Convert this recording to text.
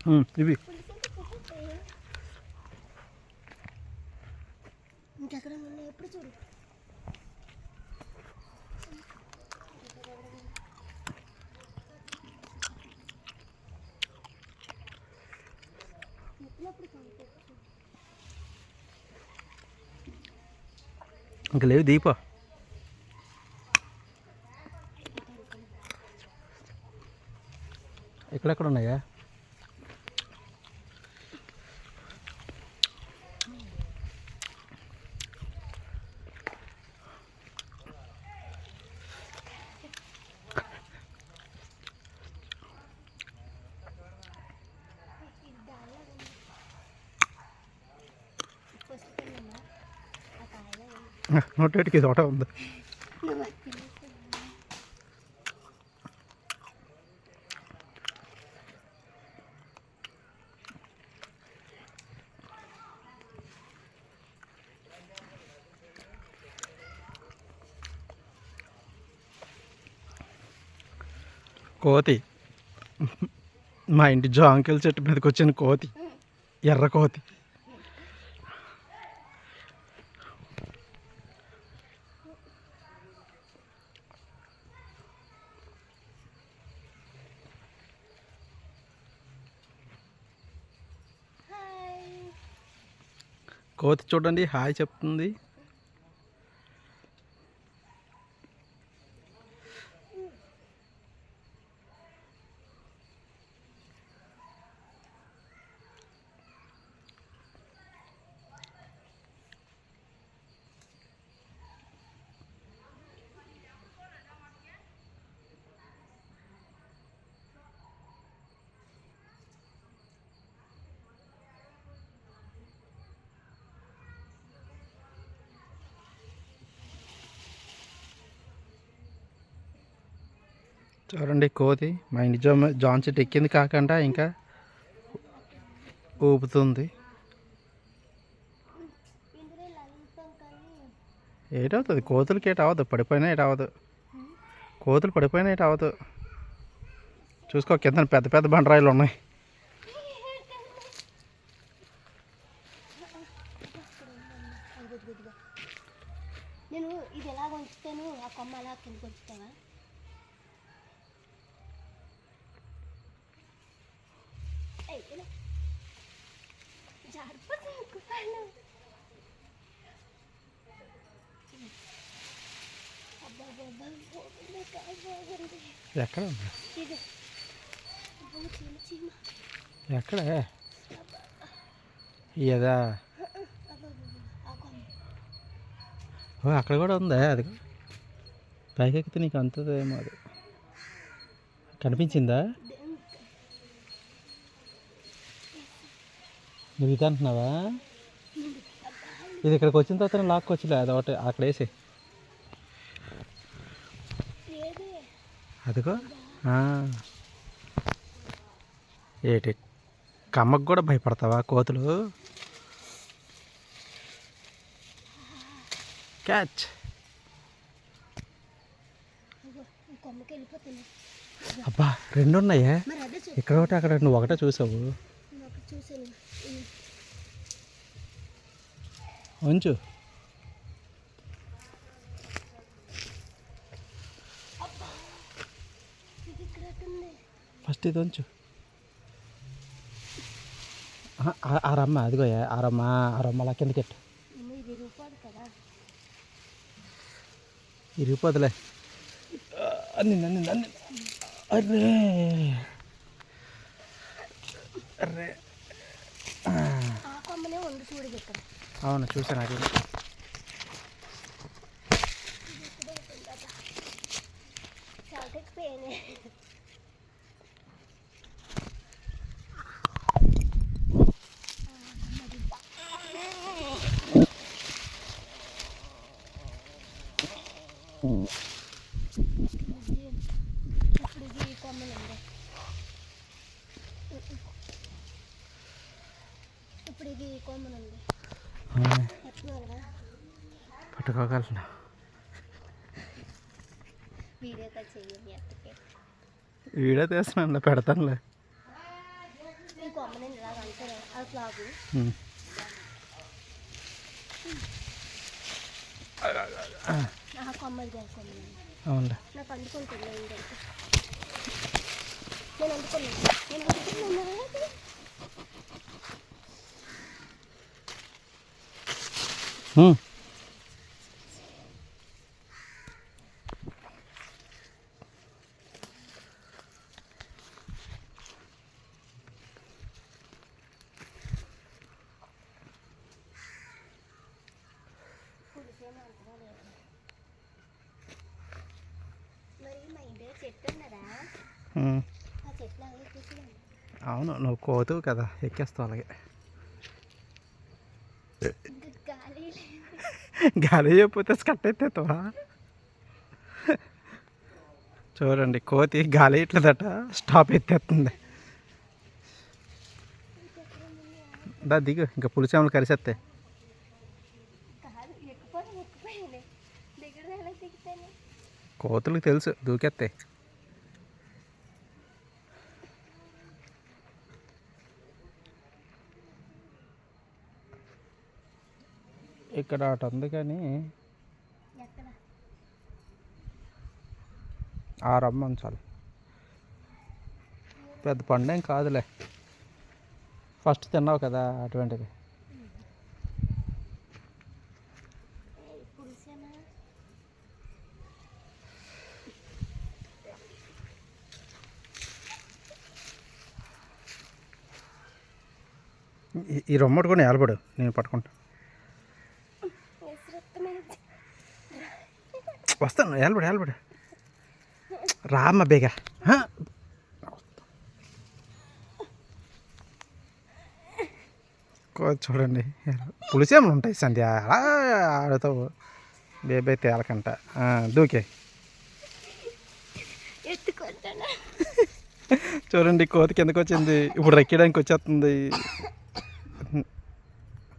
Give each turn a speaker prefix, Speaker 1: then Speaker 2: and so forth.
Speaker 1: ఇవి
Speaker 2: ఇంకెక్కడ ఎప్పుడు చూడు
Speaker 1: ఇంకా లేవు దీప ఎక్కడెక్కడ ఉన్నాయా నోటేటికి తోట ఉంది కోతి మా ఇంటి జాంకాయల చెట్టు మీదకి వచ్చిన కోతి ఎర్ర కోతి కోతి చూడండి హాయ్ చెప్తుంది చూడండి కోతి మా ఇంటి జాన్ చెట్టు ఎక్కింది కాకుండా ఇంకా ఊపుతుంది ఏటవుతుంది కోతులకి ఏట అవ్వదు పడిపోయినా ఏట అవ్వదు కోతులు పడిపోయినా ఏట అవ్వదు చూసుకో కింద పెద్ద పెద్ద బండరాయిలు ఉన్నాయి
Speaker 2: నేను ఇది ఎలా ఉంచుతాను ఆ కొమ్మ అలా కిందకి ఉంచుతావా
Speaker 1: ఎక్కడ ఎక్కడ ఇదా అక్కడ కూడా ఉందా అది పైకి ఎక్కితే నీకు అంతదేమో అది కనిపించిందా నువ్వు ఇది అంటున్నావా ఇది ఇక్కడికి వచ్చిన తర్వాత లాక్కొచ్చిలే అది ఒకటి అక్కడ వేసి అదిగో ఏటి కమ్మకు కూడా భయపడతావా కోతులు క్యాచ్ అబ్బా రెండు ఉన్నాయే ఇక్కడ ఒకటి అక్కడ నువ్వు ఒకటే చూసావు ఉంచు ఫస్ట్ ఇది ఉంచు ఆరమ్మ అదిగో ఆరమ్మ అలా కిందకి ఎట్టు ఇరిగిపోదులే అన్ని అర్రే అర్రే అవును చూసాను అది పట్టుకోగలను వీడియో తీస్తున్నానులే పెడతానులే
Speaker 2: ఈ కొమ్మ నేను ఇలాగ అంటాను అది ఫ్లాగు ఆ కొమ్మలు చేస్తాను
Speaker 1: అవునులే.
Speaker 2: నాకు అందుకుంటున్నాను ఏంటంటే నేను అందుకున్నాను మరి మా ఇంటి చెట్టు ఉన్నదా ఆ చెట్లు అలాగే కూర్చున్నాను
Speaker 1: అవును, నువ్వు కోతువు కదా, ఎక్కేస్తావు అలాగే.
Speaker 2: ఇంకా గాలి
Speaker 1: గాలి చెప్పితే కట్ అయితేవా. చూడండి, కోతి గాలి ఇట్లేదట, స్టాప్ ఎత్తేస్తుంది. దా దిగు, ఇంకా పులిసేమలు కరిసేస్తాయి.
Speaker 2: కాదు ఎక్కిపోయాను దగ్గర ఎలా దిగుతాను
Speaker 1: కోతులకు తెలుసు, దూకేస్తాయి. ఇక్కడ అటు ఉంది కానీ
Speaker 2: ఎక్కడ
Speaker 1: ఆ రమ్మ ఉంచాలి. పెద్ద పండేం కాదులే, ఫస్ట్ తిన్నావు కదా అటువంటిది.
Speaker 2: పులిసేనా
Speaker 1: ఈ రొమ్మ పట్టుకొని ఏలబడు, నేను పట్టుకుంటా. వస్తాను, ఏలబడు రామ్మ బేగా. చూడండి, పులిసేమలు ఉంటాయి సంధ్య, అలా ఆడుతావు బేబే తేలకంట. దూకే.
Speaker 2: ఎత్తుకుంటాను
Speaker 1: చూడండి, కోతి కిందకు వచ్చింది, ఇప్పుడు రెక్కడానికి వచ్చేస్తుంది.